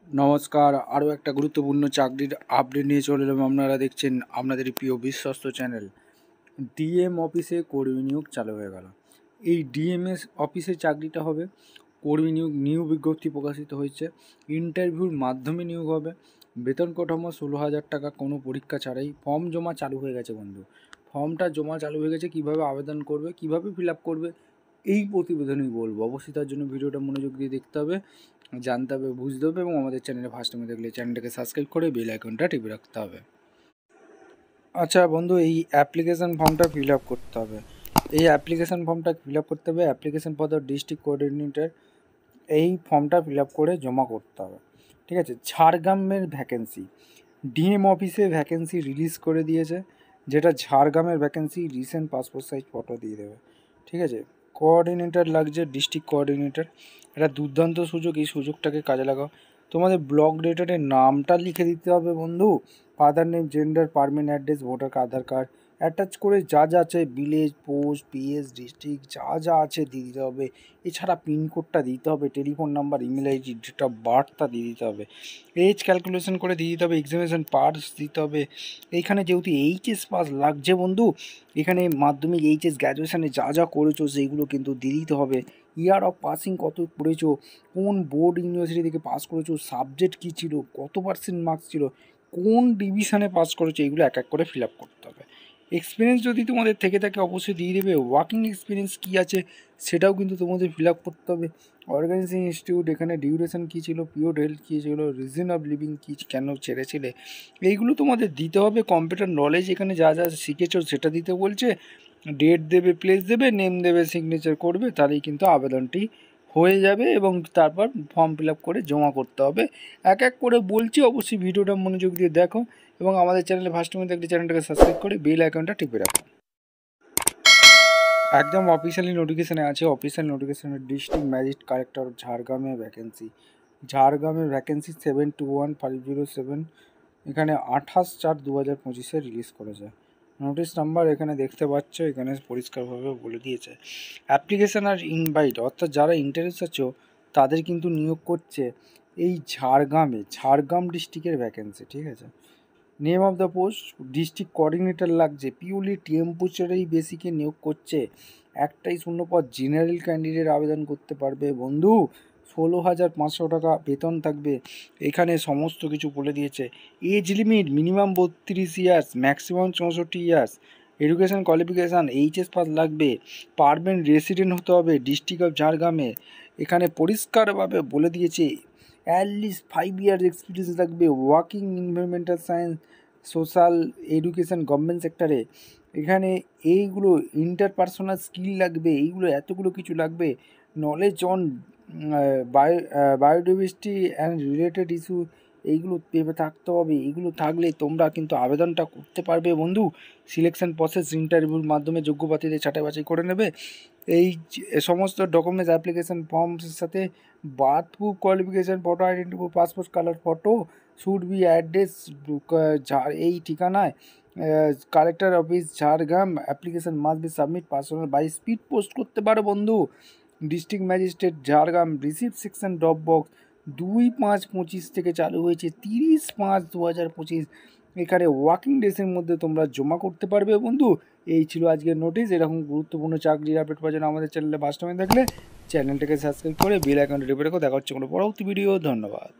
নমস্কার, আরও একটা গুরুত্বপূর্ণ চাকরির আপডেট নিয়ে চলে এলাম। আপনারা দেখছেন আপনাদের প্রিয় বিশ্বস্ত চ্যানেল। ডিএম অফিসে কর্মী নিয়োগ চালু হয়ে গেল। এই ডিএমএস অফিসের চাকরিটা হবে কর্মী নিয়োগ বিজ্ঞপ্তি প্রকাশিত হয়েছে। ইন্টারভিউর মাধ্যমে নিয়োগ হবে। বেতন কাঠামো 16,000 টাকা, কোনো পরীক্ষা ছাড়াই। ফর্ম জমা চালু হয়ে গেছে বন্ধু। ফর্মটা জমা চালু হয়ে গেছে। কীভাবে আবেদন করবে, কীভাবে ফিল আপ করবে, এই প্রতিবেদনই বলবো। অবশ্যই তার জন্য ভিডিওটা মনোযোগ দিয়ে দেখতে হবে, জানতে হবে, বুঝতে হবে এবং আমাদের চ্যানেলে ফার্স্ট টাইমে দেখলে চ্যানেলটাকে সাবস্ক্রাইব করে বেল আইকনটা টিপে রাখতে হবে। আচ্ছা বন্ধু, এই অ্যাপ্লিকেশান ফর্মটা ফিল আপ করতে হবে। এই অ্যাপ্লিকেশান ফর্মটা ফিল আপ করতে হবে। Application for the district coordinator, এই ফর্মটা ফিল আপ করে জমা করতে হবে। ঠিক আছে। ঝাড়গ্রামের ভ্যাকেন্সি, ডিএম অফিসে ভ্যাকেন্সি রিলিজ করে দিয়েছে, যেটা ঝাড়গ্রামের vacancy. Recent passport size photo দিয়ে দেবে। ঠিক আছে। কোঅর্ডিনেটর লাগছে, ডিস্ট্রিক্ট কোঅর্ডিনেটর। এটা দুর্দান্ত সুযোগ, এই সুযোগটাকে কাজে লাগাও। তোমাদের ব্লক ডেটারের নামটা লিখে দিতে হবে বন্ধু। Father name, gender, permanent address, voter card, Aadhaar card attach করে যা যা আছে, ভিলেজ, পোস্ট, পিএস, ডিস্ট্রিক্ট যা যা আছে দিয়ে দিতে হবে। এছাড়া পিনকোডটা দিতে হবে, telephone number, email ID, date of বার্থটা দিয়ে দিতে হবে। এজ ক্যালকুলেশন করে দিয়ে দিতে হবে। এক্সামিনেশন পাস দিতে হবে। এইখানে যেহেতু এইচএস পাস লাগছে বন্ধু, এখানে মাধ্যমিক, এইচএস, গ্র্যাজুয়েশানে যা যা করেছো সেইগুলো কিন্তু দিয়ে দিতে হবে। ইয়ার অফ পাসিং কত করেছো, কোন বোর্ড ইউনিভার্সিটি থেকে পাস করেছো, সাবজেক্ট কী ছিল, কত পার্সেন্ট মার্কস ছিল, কোন ডিভিশনে পাস করেছো, এগুলো এক এক করে ফিল আপ করতে হবে। এক্সপিরিয়েন্স যদি তোমাদের থেকে থাকে অবশ্যই দিয়ে দেবে। ওয়ার্কিং এক্সপিরিয়েন্স কী আছে সেটাও কিন্তু তোমাদের ফিল আপ করতে হবে। অর্গানাইজিং ইনস্টিটিউট, এখানে ডিউরেশন কী ছিল, পিওর হেলথ কী ছিল, রিজন অফ লিভিং কী, কেন ছেড়েছিলে, এইগুলো তোমাদের দিতে হবে। কম্পিউটার নলেজ এখানে যা যা শিখেছো সেটা দিতে বলছে। ডেট দেবে, প্লেস দেবে, নেম দেবে, সিগনেচার করবে, তাহলেই কিন্তু আবেদনটি হয়ে যাবে এবং তারপর ফর্ম ফিল আপ করে জমা করতে হবে। এক এক করে বলছি, অবশ্যই ভিডিওটা মনোযোগ দিয়ে দেখো এবং আমাদের চ্যানেলে ফার্স্ট টাইম দেখলে চ্যানেলটাকে সাবস্ক্রাইব করে বেল আইকনটা টিপে রাখো। একদম অফিসিয়ালি নোটিফিকেশানে আছে। অফিসিয়াল নোটিফিকেশানে ডিস্ট্রিক্ট ম্যাজিস্ট্রেট কালেক্টর ঝাড়গ্রামে ভ্যাকেন্সি। ঝাড়গ্রামের ভ্যাকেন্সি 721507। এখানে 28/4/2025 রিলিজ করেছে। নোটিশ নাম্বার এখানে দেখতে পাচ্ছ, এখানে পরিষ্কারভাবে বলে দিয়েছে। অ্যাপ্লিকেশান আর ইনভাইট, অর্থাৎ যারা ইন্টারেস্ট আছো তাদের কিন্তু নিয়োগ করছে এই ঝাড়গ্রাম ডিস্ট্রিক্টের ভ্যাকেন্সি। ঠিক আছে। Name of the post, district coordinator লাগছে। পিওরলি টেম্পোরারি বেসিকে নিয়োগ করছে। একটাই শূন্যপদ, জেনারেল ক্যান্ডিডেট আবেদন করতে পারবে বন্ধু। 16,500 টাকা বেতন থাকবে। এখানে সমস্ত কিছু বলে দিয়েছে। Age limit minimum 32 years, maximum 64 years. Education qualification HS pass লাগবে। পারমানেন্ট রেসিডেন্ট হতে হবে ডিস্ট্রিক্ট অফ ঝাড়গ্রামে। এখানে পরিষ্কারভাবে বলে দিয়েছে অ্যাটলিস্ট 5 ইয়ার্স এক্সপিরিয়েন্স লাগবে। Working environmental science, social, education, government সেক্টরে। এখানে এইগুলো ইন্টারপার্সোনাল স্কিল লাগবে, এইগুলো এতগুলো কিছু লাগবে। Knowledge on biodiversity and related issue, এইগুলো পেপে থাকতে হবে। এইগুলো থাকলে তোমরা কিন্তু আবেদনটা করতে পারবে বন্ধু। সিলেকশন প্রসেস, ইন্টারভিউর মাধ্যমে যোগ্য প্রার্থীদের ছাঁটাই বাছাই করে নেবে। এই সমস্ত ডকুমেন্টস অ্যাপ্লিকেশান ফর্মসের সাথে birth proof, qualification, photo identity proof, passport colour photo should be address এই ঠিকানায়, collector office Jhargram. Application must be submit personal by speed post করতে পারো বন্ধু। District magistrate Jhargram, receive section drop box. 2/5/25 থেকে চালু হয়েছে, 30/5/2025। এখানে ওয়ার্কিং ডেসের মধ্যে তোমরা জমা করতে পারবে বন্ধু। এই ছিল আজকের নোটিশ। এরকম গুরুত্বপূর্ণ চাকরির আপডেট পাওয়ার জন্য আমাদের চ্যানেলে ফার্স্ট টাইম থাকলে চ্যানেলটাকে সাবস্ক্রাইব করে বেল আইকনটা টিপে রাখো। দেখা হচ্ছে কোনো পরবর্তী ভিডিও। ধন্যবাদ।